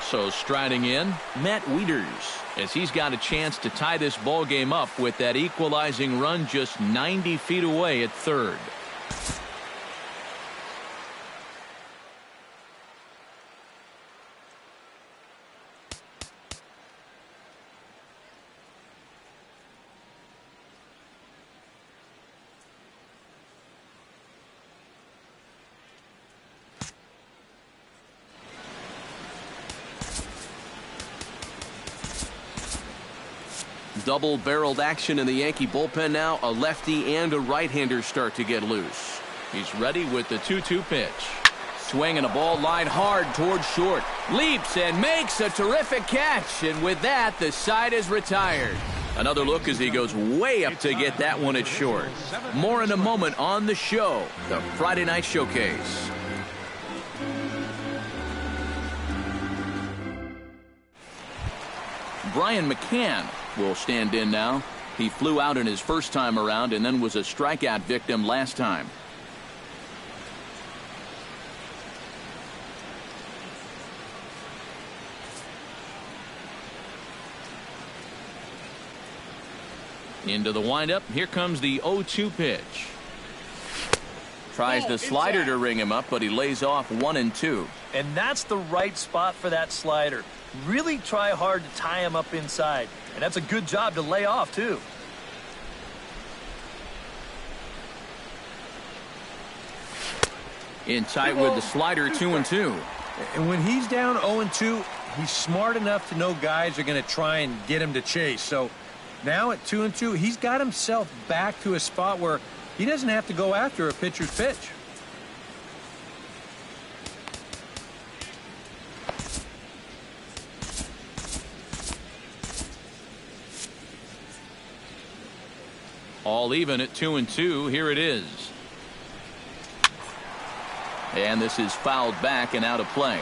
So striding in, Matt Wieters, as he's got a chance to tie this ball game up with that equalizing run just 90 feet away at third. Double-barreled action in the Yankee bullpen now. A lefty and a right-hander start to get loose. He's ready with the 2-2 pitch. Swinging a ball line hard towards short. Leaps and makes a terrific catch. And with that, the side is retired. Another look as he goes way up to get that one at short. More in a moment on the show, the Friday Night Showcase. Brian McCann will stand in now. He flew out in his first time around and then was a strikeout victim last time. Into the windup. Here comes the 0-2 pitch. Tries the slider to ring him up, but he lays off 1-2. And that's the right spot for that slider. Really try hard to tie him up inside. And that's a good job to lay off, too. In tight with the slider, 2-2. And when he's down 0-2, he's smart enough to know guys are going to try and get him to chase. So now at 2-2, he's got himself back to a spot where he doesn't have to go after a pitcher's pitch. All even at 2-2. Here it is. And this is fouled back and out of play.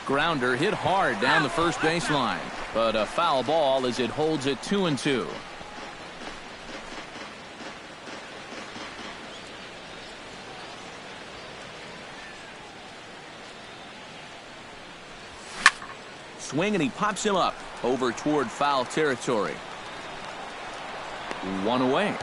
Grounder hit hard down the first baseline, but a foul ball as it holds it 2-2. Swing and he pops him up over toward foul territory. 1 away.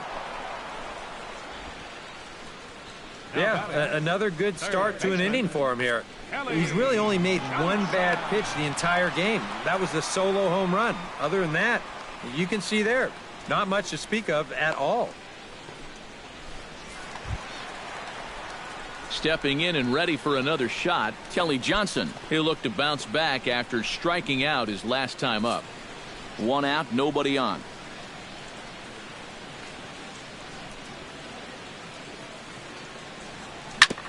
Yeah, another good start to an inning for him here. He's really only made one bad pitch the entire game. That was the solo home run. Other than that, you can see there, not much to speak of at all. Stepping in and ready for another shot, Kelly Johnson. He'll look to bounce back after striking out his last time up. 1 out, nobody on.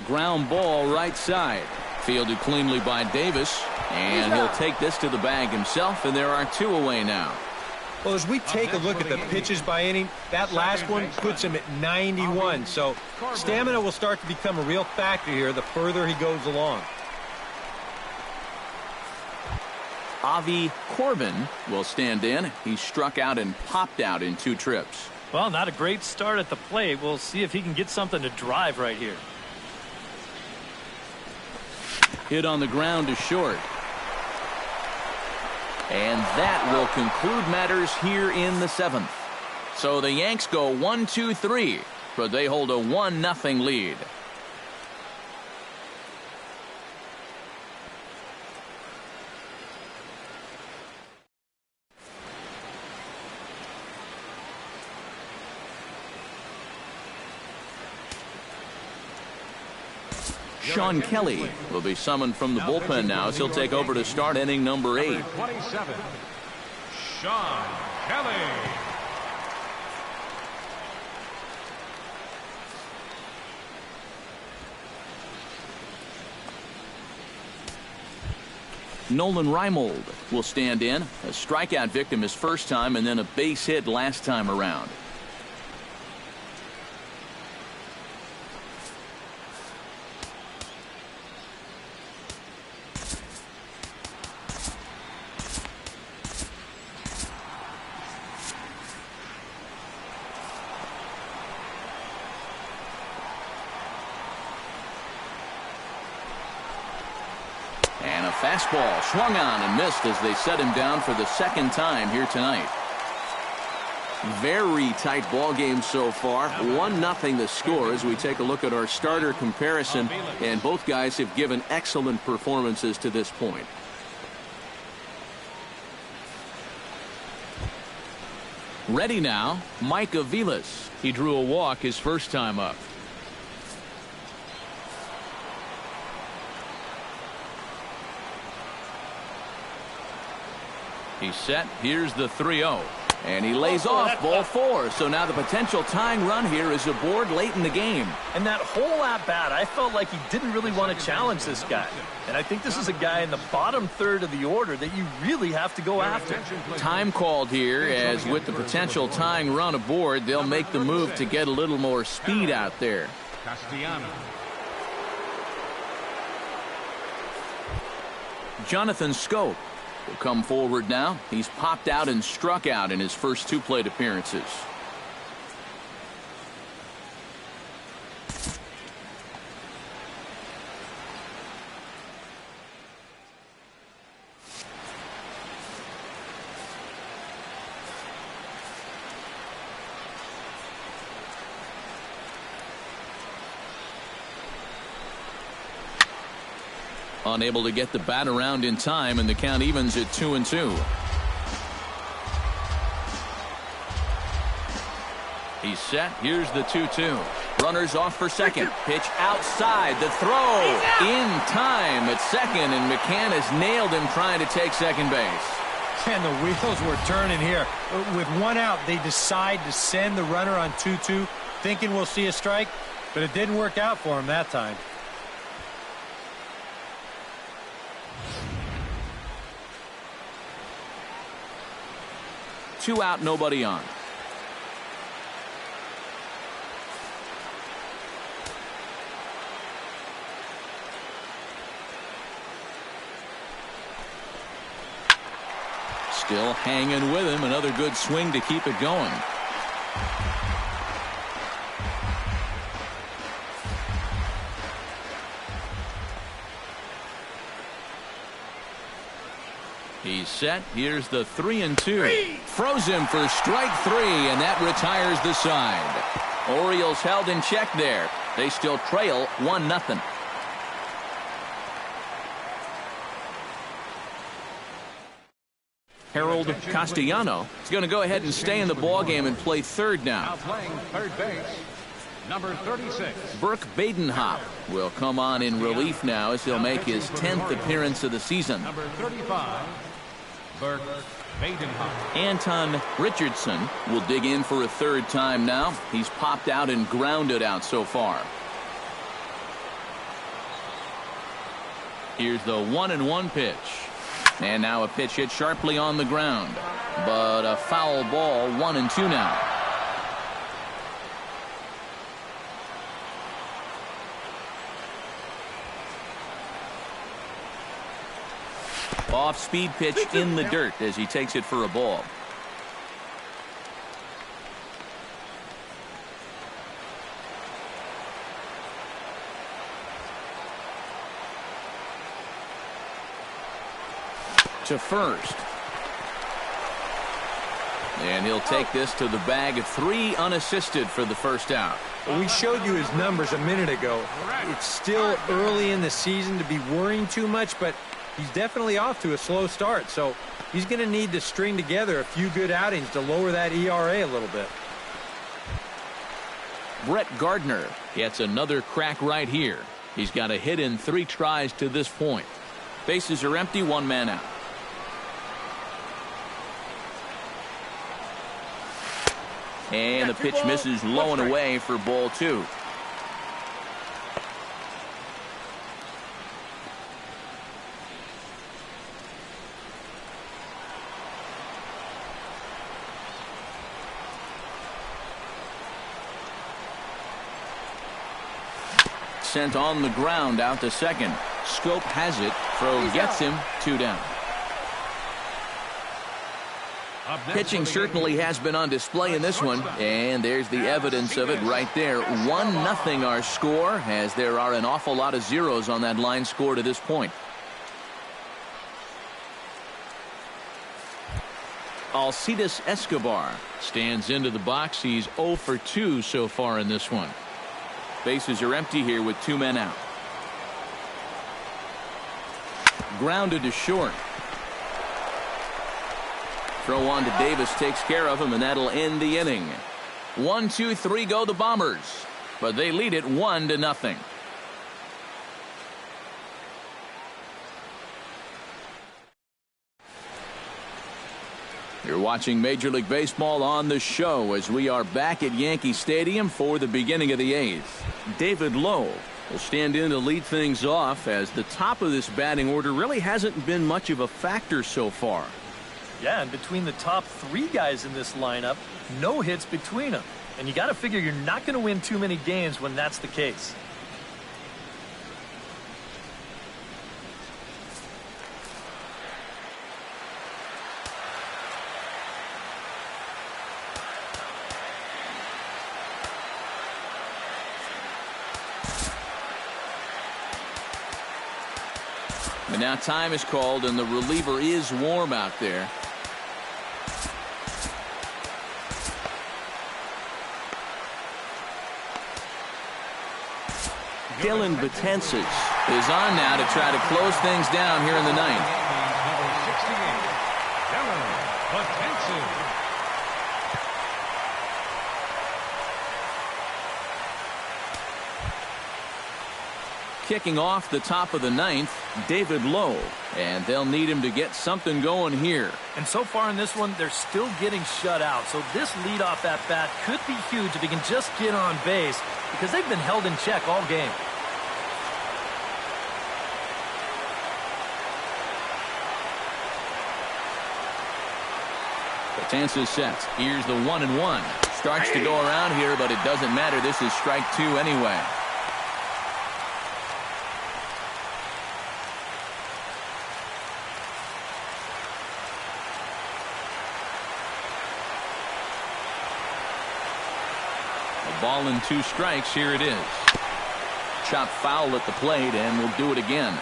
Ground ball right side. Fielded cleanly by Davis. And he'll take this to the bag himself, and there are 2 away now. Well, as we take a look at the pitches by inning, that last one puts him at 91. So stamina will start to become a real factor here the further he goes along. Avi Corbin will stand in. He struck out and popped out in 2 trips. Well, not a great start at the plate. We'll see if he can get something to drive right here. Hit on the ground to short. And that will conclude matters here in the 7th. So the Yanks go 1-2-3, but they hold a 1-0 lead. Sean Kelly will be summoned from the bullpen now as he'll take over to start inning number 8. 27, Sean Kelly. Nolan Reimold will stand in. A strikeout victim his first time and then a base hit last time around. Fastball swung on and missed as they set him down for the 2nd time here tonight. Very tight ball game so far. 1-0 the score as we take a look at our starter comparison, and both guys have given excellent performances to this point. Ready now, Mike Aviles. He drew a walk his first time up. He's set. Here's the 3-0. And he lays off ball 4. So now the potential tying run here is aboard late in the game. And that whole at-bat, I felt like he didn't really want to challenge this guy. And I think this is a guy in the bottom third of the order that you really have to go after. Time called here, as with the potential tying run aboard, they'll make the move to get a little more speed out there. Castellano. Jonathan Scope will come forward now. He's popped out and struck out in his first 2 plate appearances. Unable to get the bat around in time, and the count evens at 2-2. He's set. Here's the 2-2. Runners off for second. Pitch outside. The throw in time at second, and McCann has nailed him trying to take second base. And the wheels were turning here. With 1 out, they decide to send the runner on 2-2, thinking we'll see a strike, but it didn't work out for him that time. Two out, nobody on. Still hanging with him. Another good swing to keep it going. He's set. Here's the 3-2. Froze him for strike 3, and that retires the side. Orioles held in check there. They still trail 1-0. Harold Castellano is going to go ahead and stay in the ball game and play third now. Now playing third base, number 36. Burke Badenhop will come on in relief now as he'll make his 10th appearance of the season. Number 35, Burke Badenhop. Anton Richardson will dig in for a third time now. He's popped out and grounded out so far. Here's the 1-1 pitch. And now a pitch hit sharply on the ground. But a foul ball, 1-2 now. Off-speed pitch in the dirt as he takes it for a ball. To first. And he'll take this to the bag of 3 unassisted for the first out. Well, we showed you his numbers a minute ago. It's still early in the season to be worrying too much, but he's definitely off to a slow start, so he's going to need to string together a few good outings to lower that ERA a little bit. Brett Gardner gets another crack right here. He's got a hit in 3 tries to this point. Bases are empty, 1 man out. And the pitch misses low and away for ball 2. Sent on the ground out to second. Scope has it. Throw gets him. 2 down. Pitching certainly has been on display in this one, and there's the evidence of it right there. 1-0 our score, as there are an awful lot of zeros on that line score to this point. Alcides Escobar stands into the box. He's 0 for 2 so far in this one. Bases are empty here with 2 men out. Grounded to short. Throw on to Davis takes care of him, and that'll end the inning. 1, 2, 3 go the Bombers, but they lead it 1-0. You're watching Major League Baseball on the show as we are back at Yankee Stadium for the beginning of the 8th. David Lowe will stand in to lead things off, as the top of this batting order really hasn't been much of a factor so far. Yeah, and between the top 3 guys in this lineup, no hits between them. And you got to figure you're not going to win too many games when that's the case. And now time is called, and the reliever is warm out there. Dylan Betances is on now to try to close things down here in the 9th. Number 68, Dylan Betances. Kicking off the top of the 9th, David Lowe, and they'll need him to get something going here. And so far in this one, they're still getting shut out. So this leadoff at bat could be huge if he can just get on base, because they've been held in check all game. Betances sets. Here's the 1-1. Starts to go around here, but it doesn't matter. This is strike 2 anyway. Ball and 2 strikes. Here it is. Chop foul at the plate, and we'll do it again.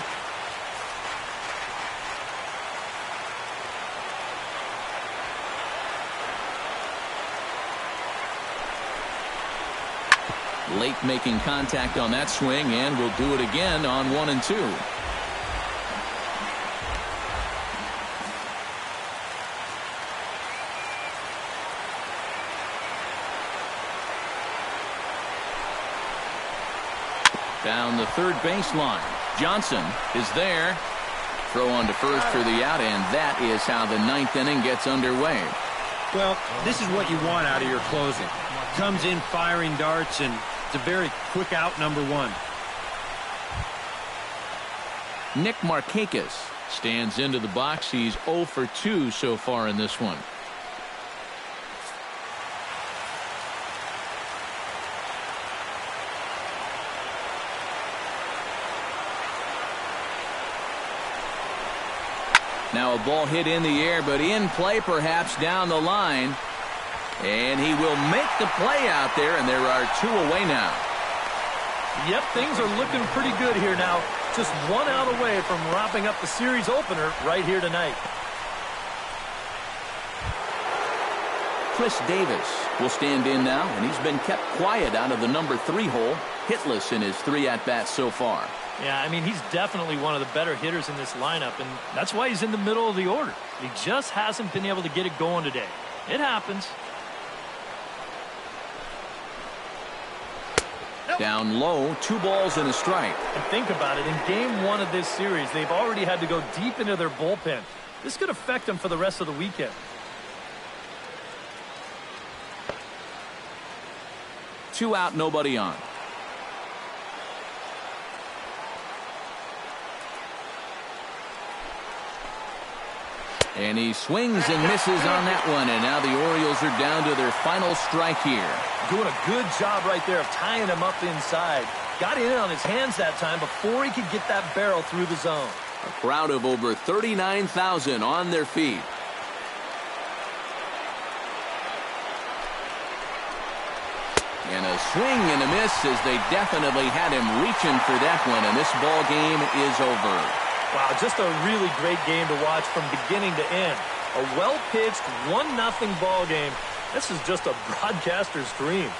Late making contact on that swing, and we'll do it again on 1 and 2. Down the third baseline. Johnson is there. Throw on to first for the out, and that is how the ninth inning gets underway. Well, this is what you want out of your closing. Comes in firing darts, and it's a very quick out, number one. Nick Markakis stands into the box. He's 0 for 2 so far in this one. Now a ball hit in the air, but in play perhaps down the line. And he will make the play out there, and there are 2 away now. Yep, things are looking pretty good here now. Just 1 out away from wrapping up the series opener right here tonight. Chris Davis will stand in now, and he's been kept quiet out of the number 3 hole, hitless in his 3 at-bats so far. Yeah, I mean, he's definitely one of the better hitters in this lineup, and that's why he's in the middle of the order. He just hasn't been able to get it going today. It happens. Down low, 2 balls and a strike. And think about it. In game 1 of this series, they've already had to go deep into their bullpen. This could affect them for the rest of the weekend. Two out, nobody on. And he swings and misses on that one, and now the Orioles are down to their final strike here. Doing a good job right there of tying him up inside. Got in on his hands that time before he could get that barrel through the zone. A crowd of over 39,000 on their feet. And a swing and a miss as they definitely had him reaching for that one, and this ball game is over. Wow, just a really great game to watch from beginning to end. A well-pitched 1-0 ball game. This is just a broadcaster's dream.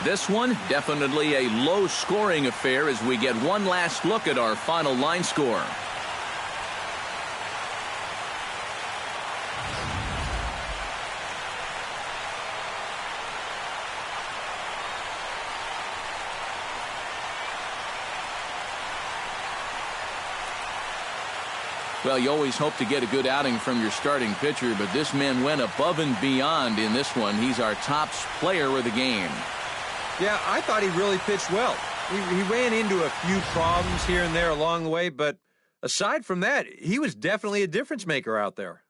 This one, definitely a low-scoring affair as we get one last look at our final line score. Well, you always hope to get a good outing from your starting pitcher, but this man went above and beyond in this one. He's our top player of the game. Yeah, I thought he really pitched well. He ran into a few problems here and there along the way, but aside from that, he was definitely a difference maker out there.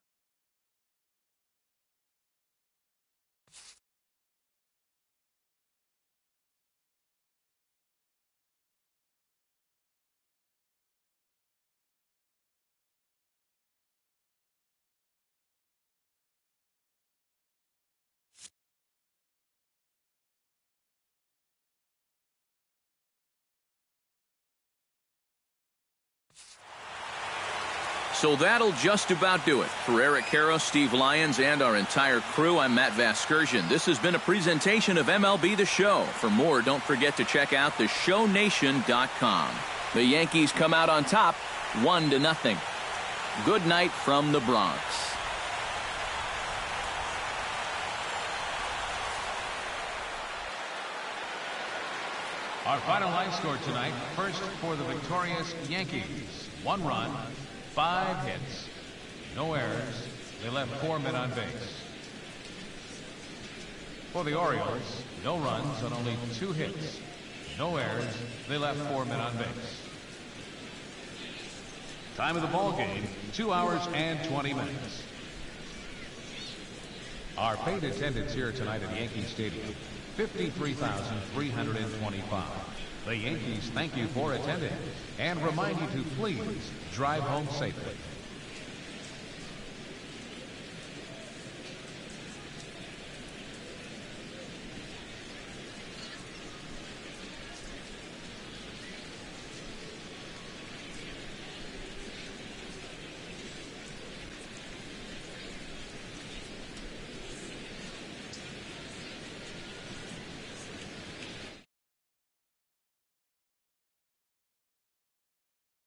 So that'll just about do it. For Eric Karros, Steve Lyons, and our entire crew, I'm Matt Vasgersian. This has been a presentation of MLB The Show. For more, don't forget to check out theshownation.com. The Yankees come out on top, 1-0. Good night from the Bronx. Our final line score tonight, first for the victorious Yankees. 1 run, 5 hits, no errors. They left 4 men on base. For the Orioles, no runs on only 2 hits, no errors. They left 4 men on base. Time of the ball game, 2 hours and 20 minutes. Our paid attendance here tonight at Yankee Stadium, 53,325. The Yankees thank you for attending and remind you to please drive home safely.